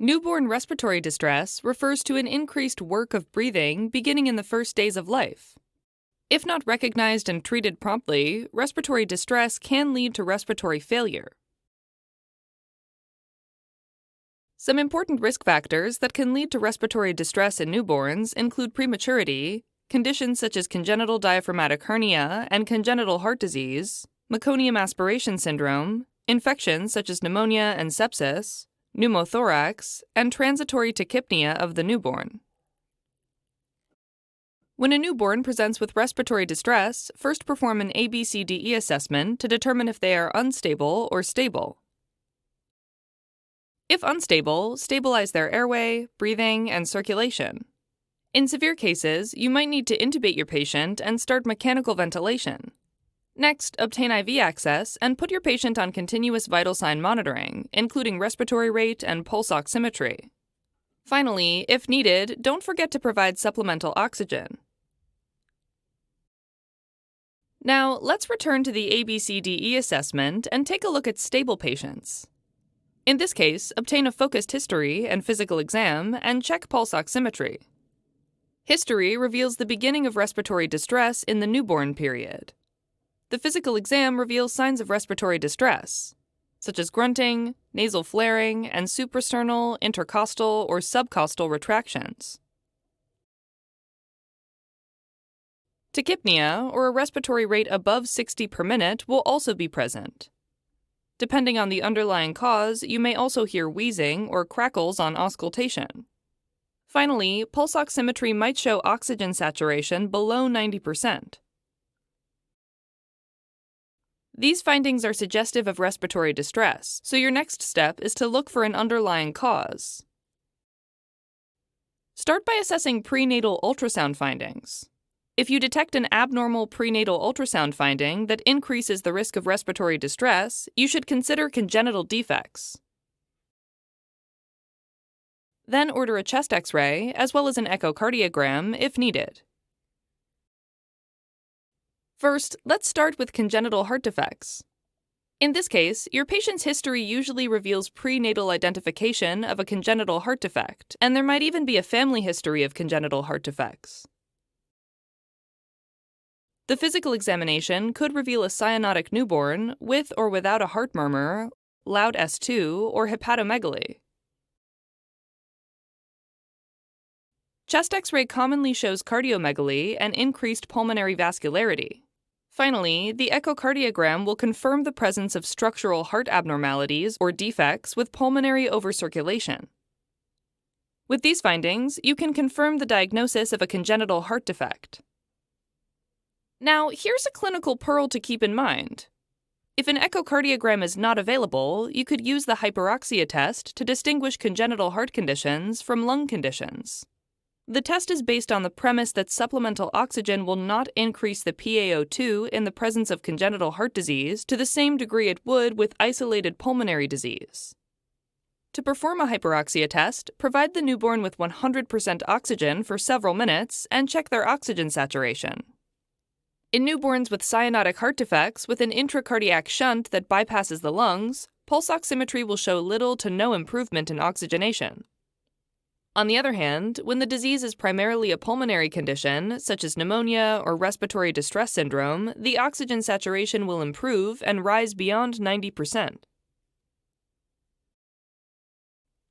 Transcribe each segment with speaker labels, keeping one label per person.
Speaker 1: Newborn respiratory distress refers to an increased work of breathing beginning in the first days of life. If not recognized and treated promptly, respiratory distress can lead to respiratory failure. Some important risk factors that can lead to respiratory distress in newborns include prematurity, conditions such as congenital diaphragmatic hernia and congenital heart disease, meconium aspiration syndrome, infections such as pneumonia and sepsis, pneumothorax, and transitory tachypnea of the newborn. When a newborn presents with respiratory distress, first perform an ABCDE assessment to determine if they are unstable or stable. If unstable, stabilize their airway, breathing, and circulation. In severe cases, you might need to intubate your patient and start mechanical ventilation. Next, obtain IV access and put your patient on continuous vital sign monitoring, including respiratory rate and pulse oximetry. Finally, if needed, don't forget to provide supplemental oxygen. Now, let's return to the ABCDE assessment and take a look at stable patients. In this case, obtain a focused history and physical exam and check pulse oximetry. History reveals the beginning of respiratory distress in the newborn period. The physical exam reveals signs of respiratory distress, such as grunting, nasal flaring, and suprasternal, intercostal, or subcostal retractions. Tachypnea, or a respiratory rate above 60 per minute, will also be present. Depending on the underlying cause, you may also hear wheezing or crackles on auscultation. Finally, pulse oximetry might show oxygen saturation below 90%. These findings are suggestive of respiratory distress, so your next step is to look for an underlying cause. Start by assessing prenatal ultrasound findings. If you detect an abnormal prenatal ultrasound finding that increases the risk of respiratory distress, you should consider congenital defects. Then order a chest X-ray, as well as an echocardiogram if needed. First, let's start with congenital heart defects. In this case, your patient's history usually reveals prenatal identification of a congenital heart defect, and there might even be a family history of congenital heart defects. The physical examination could reveal a cyanotic newborn with or without a heart murmur, loud S2, or hepatomegaly. Chest X-ray commonly shows cardiomegaly and increased pulmonary vascularity. Finally, the echocardiogram will confirm the presence of structural heart abnormalities or defects with pulmonary overcirculation. With these findings, you can confirm the diagnosis of a congenital heart defect. Now, here's a clinical pearl to keep in mind. If an echocardiogram is not available, you could use the hyperoxia test to distinguish congenital heart conditions from lung conditions. The test is based on the premise that supplemental oxygen will not increase the PaO2 in the presence of congenital heart disease to the same degree it would with isolated pulmonary disease. To perform a hyperoxia test, provide the newborn with 100% oxygen for several minutes and check their oxygen saturation. In newborns with cyanotic heart defects with an intracardiac shunt that bypasses the lungs, pulse oximetry will show little to no improvement in oxygenation. On the other hand, when the disease is primarily a pulmonary condition, such as pneumonia or respiratory distress syndrome, the oxygen saturation will improve and rise beyond 90%.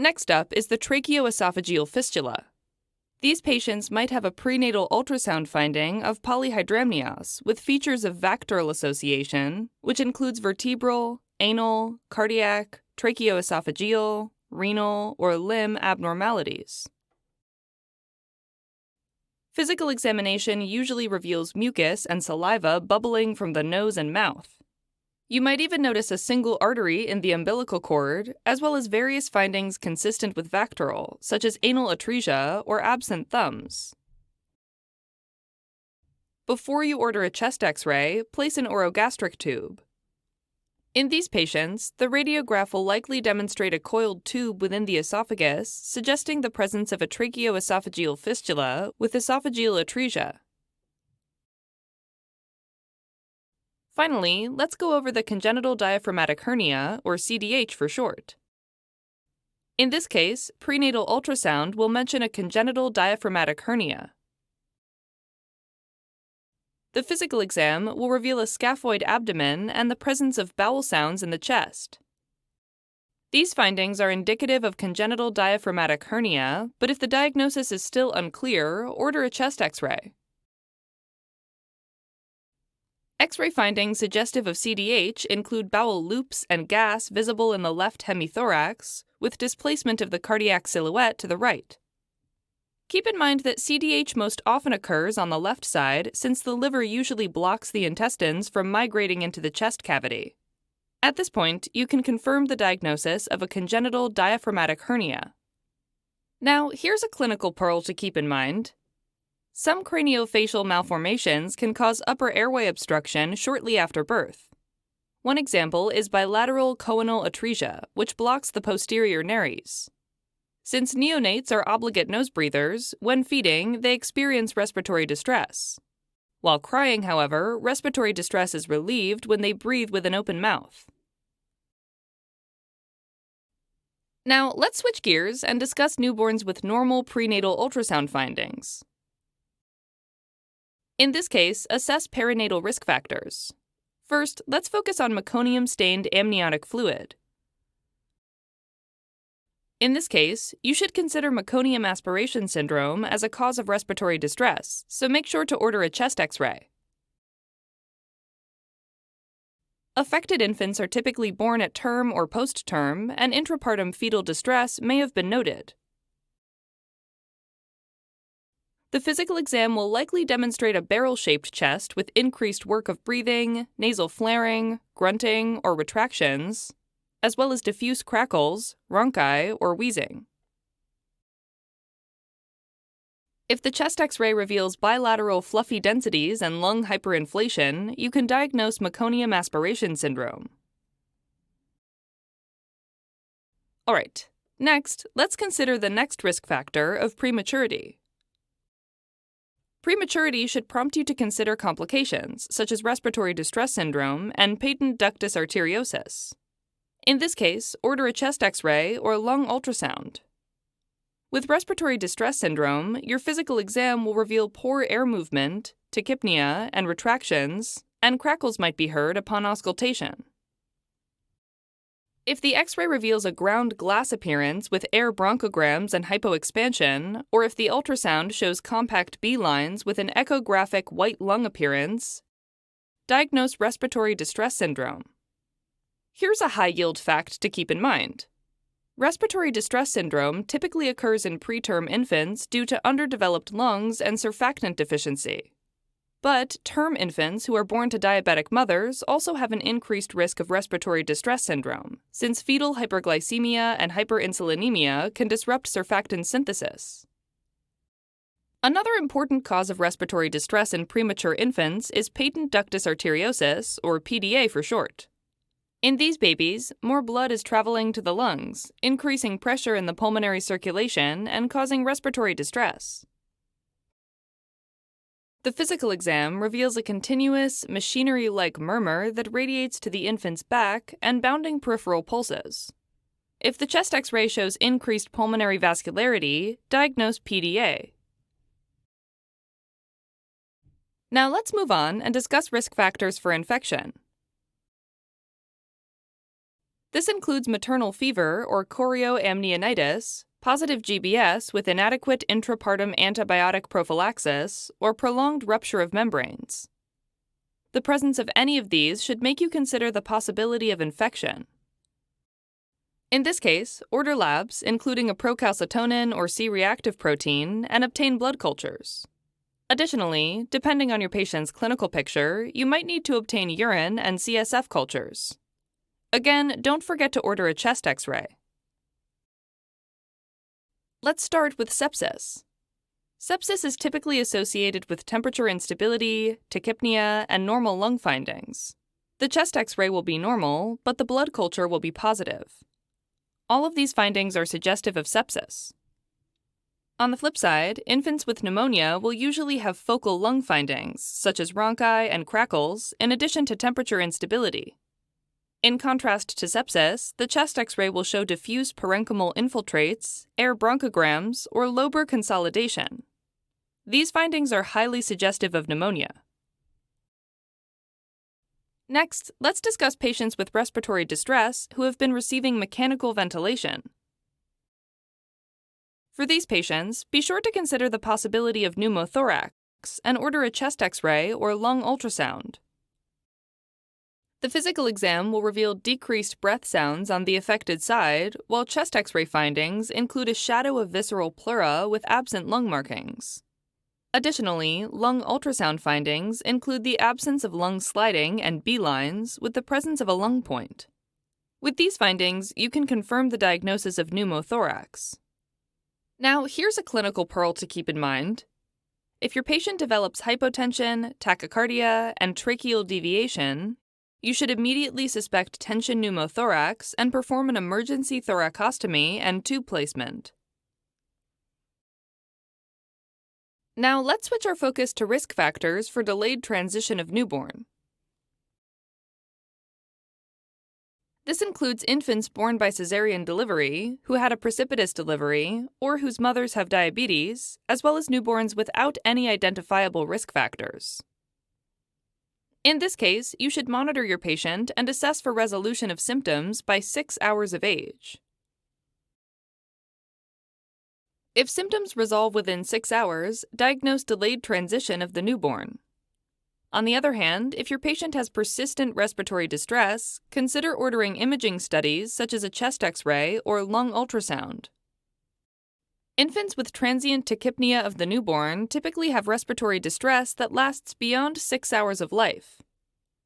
Speaker 1: Next up is the tracheoesophageal fistula. These patients might have a prenatal ultrasound finding of polyhydramnios with features of vectoral association, which includes vertebral, anal, cardiac, tracheoesophageal, renal, or limb abnormalities. Physical examination usually reveals mucus and saliva bubbling from the nose and mouth. You might even notice a single artery in the umbilical cord, as well as various findings consistent with vectoral, such as anal atresia or absent thumbs. Before you order a chest X-ray, place an orogastric tube. In these patients, the radiograph will likely demonstrate a coiled tube within the esophagus, suggesting the presence of a tracheoesophageal fistula with esophageal atresia. Finally, let's go over the congenital diaphragmatic hernia, or CDH for short. In this case, prenatal ultrasound will mention a congenital diaphragmatic hernia. The physical exam will reveal a scaphoid abdomen and the presence of bowel sounds in the chest. These findings are indicative of congenital diaphragmatic hernia, but if the diagnosis is still unclear, order a chest X-ray. X-ray findings suggestive of CDH include bowel loops and gas visible in the left hemithorax, with displacement of the cardiac silhouette to the right. Keep in mind that CDH most often occurs on the left side since the liver usually blocks the intestines from migrating into the chest cavity. At this point, you can confirm the diagnosis of a congenital diaphragmatic hernia. Now, here's a clinical pearl to keep in mind. Some craniofacial malformations can cause upper airway obstruction shortly after birth. One example is bilateral choanal atresia, which blocks the posterior nares. Since neonates are obligate nose breathers, when feeding, they experience respiratory distress. While crying, however, respiratory distress is relieved when they breathe with an open mouth. Now, let's switch gears and discuss newborns with normal prenatal ultrasound findings. In this case, assess perinatal risk factors. First, let's focus on meconium-stained amniotic fluid. In this case, you should consider meconium aspiration syndrome as a cause of respiratory distress, so make sure to order a chest X-ray. Affected infants are typically born at term or post-term, and intrapartum fetal distress may have been noted. The physical exam will likely demonstrate a barrel-shaped chest with increased work of breathing, nasal flaring, grunting, or retractions, as well as diffuse crackles, rhonchi, or wheezing. If the chest X-ray reveals bilateral fluffy densities and lung hyperinflation, you can diagnose meconium aspiration syndrome. Alright, next, let's consider the next risk factor of prematurity. Prematurity should prompt you to consider complications, such as respiratory distress syndrome and patent ductus arteriosus. In this case, order a chest X-ray or lung ultrasound. With respiratory distress syndrome, your physical exam will reveal poor air movement, tachypnea, and retractions, and crackles might be heard upon auscultation. If the X-ray reveals a ground glass appearance with air bronchograms and hypoexpansion, or if the ultrasound shows compact B lines with an echographic white lung appearance, diagnose respiratory distress syndrome. Here's a high-yield fact to keep in mind. Respiratory distress syndrome typically occurs in preterm infants due to underdeveloped lungs and surfactant deficiency. But term infants who are born to diabetic mothers also have an increased risk of respiratory distress syndrome, since fetal hyperglycemia and hyperinsulinemia can disrupt surfactant synthesis. Another important cause of respiratory distress in premature infants is patent ductus arteriosus, or PDA for short. In these babies, more blood is traveling to the lungs, increasing pressure in the pulmonary circulation and causing respiratory distress. The physical exam reveals a continuous, machinery-like murmur that radiates to the infant's back and bounding peripheral pulses. If the chest X-ray shows increased pulmonary vascularity, diagnose PDA. Now let's move on and discuss risk factors for infection. This includes maternal fever or chorioamnionitis, positive GBS with inadequate intrapartum antibiotic prophylaxis, or prolonged rupture of membranes. The presence of any of these should make you consider the possibility of infection. In this case, order labs, including a procalcitonin or C-reactive protein, and obtain blood cultures. Additionally, depending on your patient's clinical picture, you might need to obtain urine and CSF cultures. Again, don't forget to order a chest X-ray. Let's start with sepsis. Sepsis is typically associated with temperature instability, tachypnea, and normal lung findings. The chest X-ray will be normal, but the blood culture will be positive. All of these findings are suggestive of sepsis. On the flip side, infants with pneumonia will usually have focal lung findings, such as rhonchi and crackles, in addition to temperature instability. In contrast to sepsis, the chest X-ray will show diffuse parenchymal infiltrates, air bronchograms, or lobar consolidation. These findings are highly suggestive of pneumonia. Next, let's discuss patients with respiratory distress who have been receiving mechanical ventilation. For these patients, be sure to consider the possibility of pneumothorax and order a chest X-ray or lung ultrasound. The physical exam will reveal decreased breath sounds on the affected side, while chest X-ray findings include a shadow of visceral pleura with absent lung markings. Additionally, lung ultrasound findings include the absence of lung sliding and B-lines with the presence of a lung point. With these findings, you can confirm the diagnosis of pneumothorax. Now, here's a clinical pearl to keep in mind. If your patient develops hypotension, tachycardia, and tracheal deviation, you should immediately suspect tension pneumothorax and perform an emergency thoracostomy and tube placement. Now let's switch our focus to risk factors for delayed transition of newborn. This includes infants born by cesarean delivery, who had a precipitous delivery, or whose mothers have diabetes, as well as newborns without any identifiable risk factors. In this case, you should monitor your patient and assess for resolution of symptoms by 6 hours of age. If symptoms resolve within 6 hours, diagnose delayed transition of the newborn. On the other hand, if your patient has persistent respiratory distress, consider ordering imaging studies such as a chest X-ray or lung ultrasound. Infants with transient tachypnea of the newborn typically have respiratory distress that lasts beyond 6 hours of life.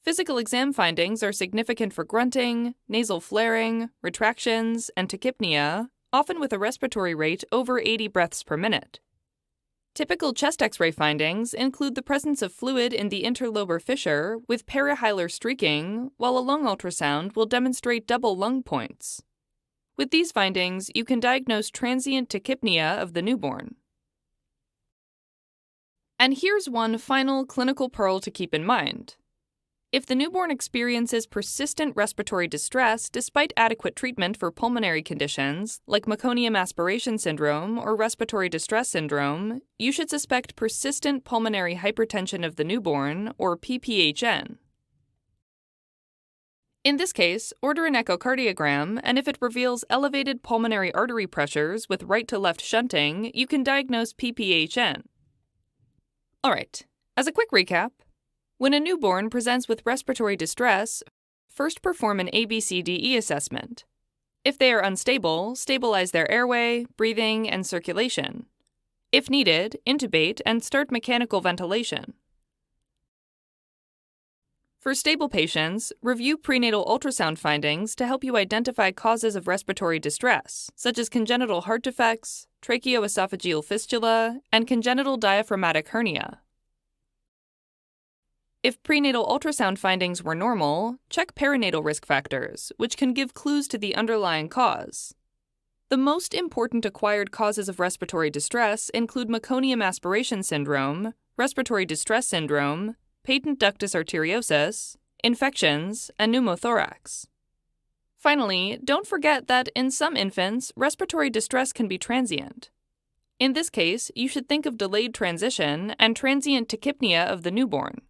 Speaker 1: Physical exam findings are significant for grunting, nasal flaring, retractions, and tachypnea, often with a respiratory rate over 80 breaths per minute. Typical chest X-ray findings include the presence of fluid in the interlobar fissure with perihilar streaking, while a lung ultrasound will demonstrate double lung points. With these findings, you can diagnose transient tachypnea of the newborn. And here's one final clinical pearl to keep in mind. If the newborn experiences persistent respiratory distress despite adequate treatment for pulmonary conditions, like meconium aspiration syndrome or respiratory distress syndrome, you should suspect persistent pulmonary hypertension of the newborn, or PPHN. In this case, order an echocardiogram, and if it reveals elevated pulmonary artery pressures with right-to-left shunting, you can diagnose PPHN. Alright, as a quick recap, when a newborn presents with respiratory distress, first perform an ABCDE assessment. If they are unstable, stabilize their airway, breathing, and circulation. If needed, intubate and start mechanical ventilation. For stable patients, review prenatal ultrasound findings to help you identify causes of respiratory distress, such as congenital heart defects, tracheoesophageal fistula, and congenital diaphragmatic hernia. If prenatal ultrasound findings were normal, check perinatal risk factors, which can give clues to the underlying cause. The most important acquired causes of respiratory distress include meconium aspiration syndrome, respiratory distress syndrome, patent ductus arteriosus, infections, and pneumothorax. Finally, don't forget that in some infants, respiratory distress can be transient. In this case, you should think of delayed transition and transient tachypnea of the newborn.